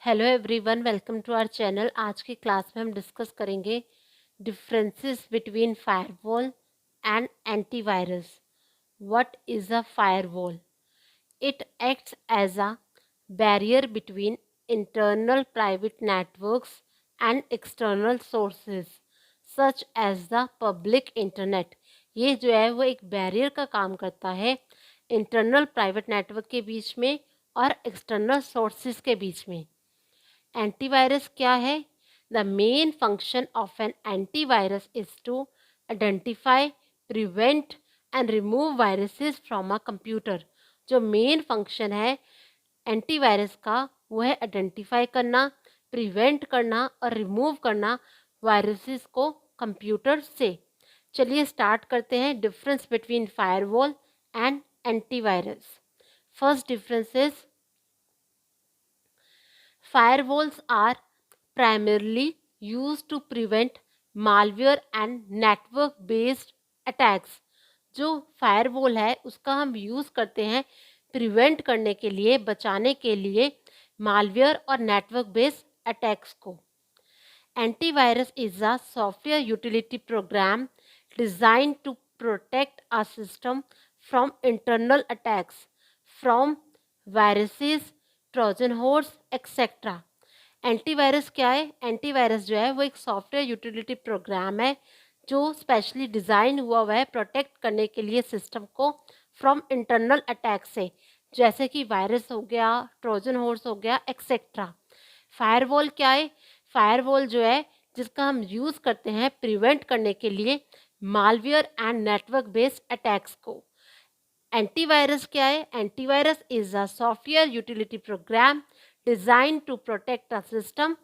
Hello everyone, welcome to our channel. आज की class में हम डिस्कस करेंगे differences between firewall and antivirus. What is a firewall? It acts as a barrier between internal private networks and external sources such as the public internet. ये जो है वो एक बैरियर का काम करता है इंटरनल प्राइवेट नेटवर्क के बीच में और एक्सटर्नल सोर्सेज के बीच में। एंटीवायरस क्या है? The main function of an antivirus is to identify, prevent and remove viruses from a computer. जो मेन फंक्शन है एंटीवायरस का वो है आइडेंटिफाई करना, प्रिवेंट करना और रिमूव करना वायरसेस को कंप्यूटर से। चलिए स्टार्ट करते हैं difference between firewall and antivirus. First difference is firewalls are primarily used to prevent malware and network based attacks। जो फायरवॉल है उसका हम यूज़ करते हैं प्रिवेंट करने के लिए, बचाने के लिए मालवेयर और नेटवर्क बेस्ड अटैक्स को। Antivirus is a software utility program design to protect a system from internal attacks from viruses, Trojan horse etcetera. Antivirus क्या है? एंटीवायरस जो है वो एक सॉफ्टवेयर यूटिलिटी प्रोग्राम है जो स्पेशली डिज़ाइन हुआ है प्रोटेक्ट करने के लिए सिस्टम को फ्रॉम इंटरनल अटैक से, जैसे कि वायरस हो गया, ट्रोजन हॉर्स हो गया एक्सेट्रा। फायरवॉल क्या है? फायरवॉल जो है जिसका हम यूज़ करते हैं प्रिवेंट करने के लिए malware and network based attacks को। एंटीवायरस क्या है? Antivirus is a software utility program design to protect a system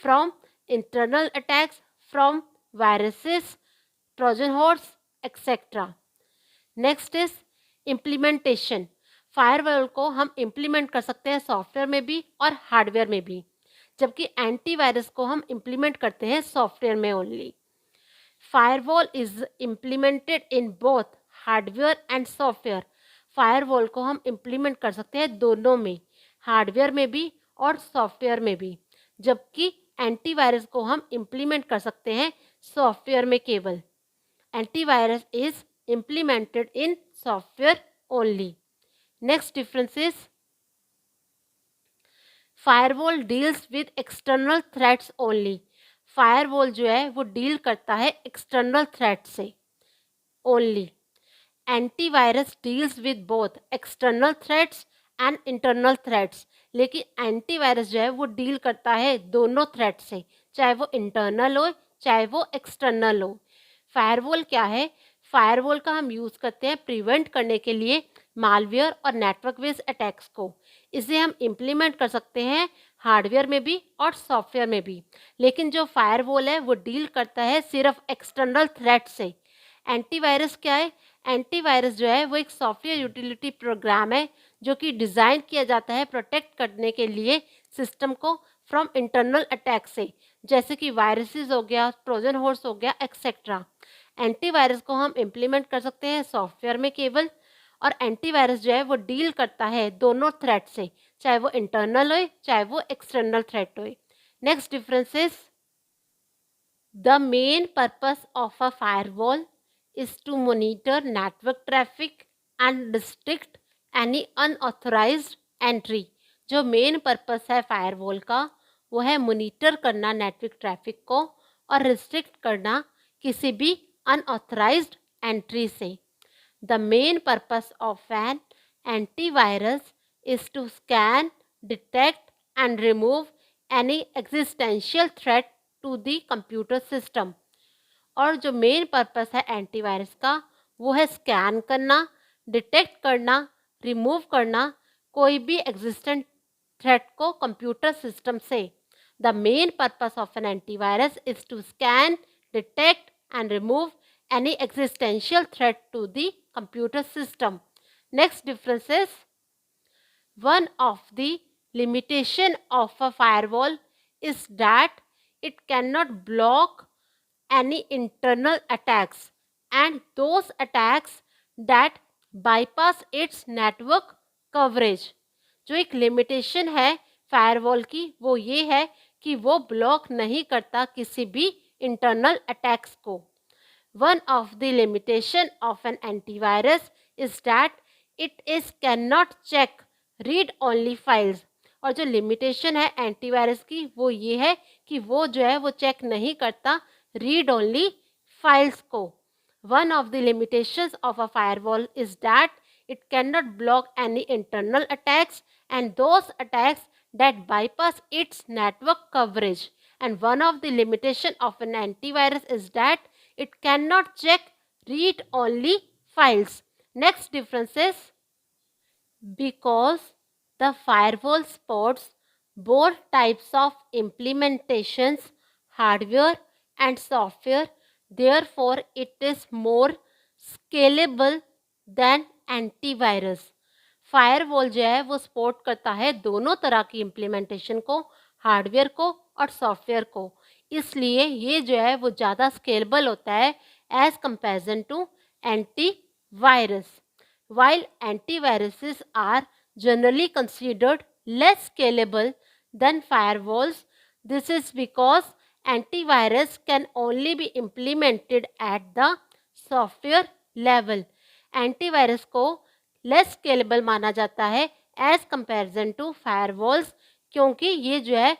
from internal attacks from viruses, Trojan horse etcetera. Next is implementation. Firewall को हम इम्प्लीमेंट कर सकते हैं सॉफ्टवेयर में भी और हार्डवेयर में भी, जबकि एंटीवायरस को हम इम्प्लीमेंट करते हैं सॉफ्टवेयर में only. Firewall is implemented in both hardware and software. Firewall को हम इम्प्लीमेंट कर सकते हैं दोनों में, हार्डवेयर में भी और सॉफ्टवेयर में भी, जबकि एंटीवायरस को हम इम्प्लीमेंट कर सकते हैं सॉफ्टवेयर में केवल। Antivirus is implemented in software only. Next difference is firewall deals with external threats only. Firewall जो है वो डील करता है एक्सटर्नल थ्रेट से only. Antivirus deals with both external threats and internal threats. लेकिन एंटीवायरस जो है वो डील करता है दोनों थ्रेट से, चाहे वो इंटरनल हो चाहे वो एक्सटर्नल हो। फायरवॉल क्या है? फायरवॉल का हम यूज़ करते हैं प्रिवेंट करने के लिए मालवेयर और नेटवर्क बेस्ड अटैक्स को। इसे हम इम्प्लीमेंट कर सकते हैं हार्डवेयर में भी और सॉफ्टवेयर में भी, लेकिन जो फायरवॉल है वो डील करता है सिर्फ एक्सटर्नल थ्रेट से। एंटीवायरस क्या है? एंटीवायरस जो है वो एक सॉफ्टवेयर यूटिलिटी प्रोग्राम है जो कि डिज़ाइन किया जाता है प्रोटेक्ट करने के लिए सिस्टम को फ्रॉम इंटरनल अटैक से, जैसे कि वायरसेस हो गया, ट्रोजन हॉर्स हो गया एक्सेट्रा। एंटीवायरस को हम इम्प्लीमेंट कर सकते हैं सॉफ्टवेयर में केवल, और एंटीवायरस जो है वो डील करता है दोनों थ्रेट से, चाहे वो इंटरनल हो चाहे वो एक्सटर्नल थ्रेट हो। Next difference is the main purpose of a firewall is to monitor network traffic and restrict any unauthorized entry। जो मेन पर्पस है फायरवॉल का वो है मोनिटर करना नेटवर्क ट्रैफिक को और रिस्ट्रिक्ट करना किसी भी अनऑथराइज्ड एंट्री से। The main purpose of an antivirus is to scan, detect and remove any existential threat to the computer system. और जो मेन पर्पस है एंटीवायरस का वो है स्कैन करना, डिटेक्ट करना, रिमूव करना कोई भी एग्जिस्टेंट थ्रेट को कंप्यूटर सिस्टम से। The main purpose of an antivirus is to scan, detect and remove any existential threat to the computer system. Next difference is one of the limitation of a firewall is that it cannot block any internal attacks and those attacks that bypass its network coverage। जो एक limitation है firewall की वो ये है कि वो block नहीं करता किसी भी इंटरनल अटैक्स को। One of the limitation of an antivirus is that it is cannot check read only files। और जो लिमिटेशन है एंटीवायरस की वो ये है कि वो जो है वो चेक नहीं करता रीड ओनली फाइल्स को। One of the limitations of a firewall is that it cannot block any internal attacks and those attacks that bypass its network coverage। And one of the limitation of an antivirus is that it cannot check read only files। Next difference is because the firewall supports both types of implementations, hardware and software, therefore it is more scalable than antivirus। Firewall जो है वो support करता है दोनों तरह की implementation को, hardware को और सॉफ्टवेयर को, इसलिए ये जो है वो ज़्यादा स्केलेबल होता है as comparison to antivirus. While antiviruses are generally considered less scalable than firewalls, this is because antivirus can only be implemented at the software level। Antivirus को लेस स्केलेबल माना जाता है एज कंपैरिजन टू फायरवॉल्स, क्योंकि ये जो है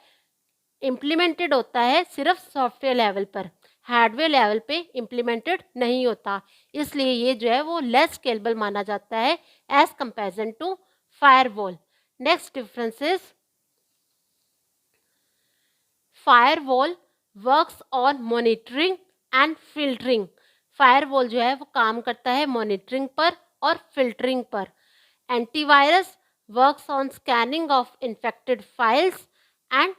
implemented होता है सिर्फ सॉफ्टवेयर लेवल पर, हार्डवेयर लेवल पे इम्प्लीमेंटेड नहीं होता, इसलिए ये जो है वो लेस स्केलेबल माना जाता है as comparison to firewall. Next difference is firewall works on monitoring and filtering. Firewall जो है वो काम करता है मॉनिटरिंग पर और फिल्टरिंग पर। Antivirus works on scanning of infected files and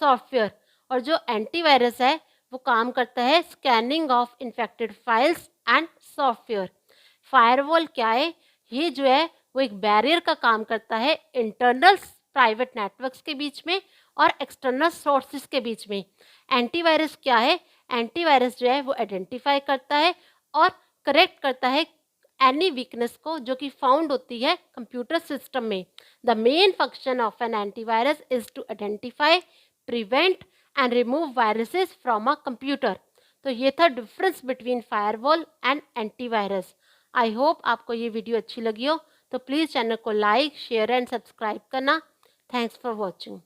software. और जो एंटीवायरस है वो काम करता है scanning of infected files and software. Firewall क्या है? ये जो है वो एक बैरियर का काम करता है इंटरनल प्राइवेट नेटवर्क्स के बीच में और एक्सटर्नल सोर्सेज के बीच में। एंटीवायरस क्या है? एंटीवायरस जो है वो आइडेंटिफाई करता है और करेक्ट करता है एनी वीकनेस को जो कि फाउंड होती है कंप्यूटर सिस्टम में। The main function of an antivirus is to identify, prevent and remove viruses from a computer. तो ये था difference between firewall and antivirus. I hope आपको ये वीडियो अच्छी लगी हो, तो प्लीज़ चैनल को लाइक, शेयर एंड सब्सक्राइब करना। Thanks for watching.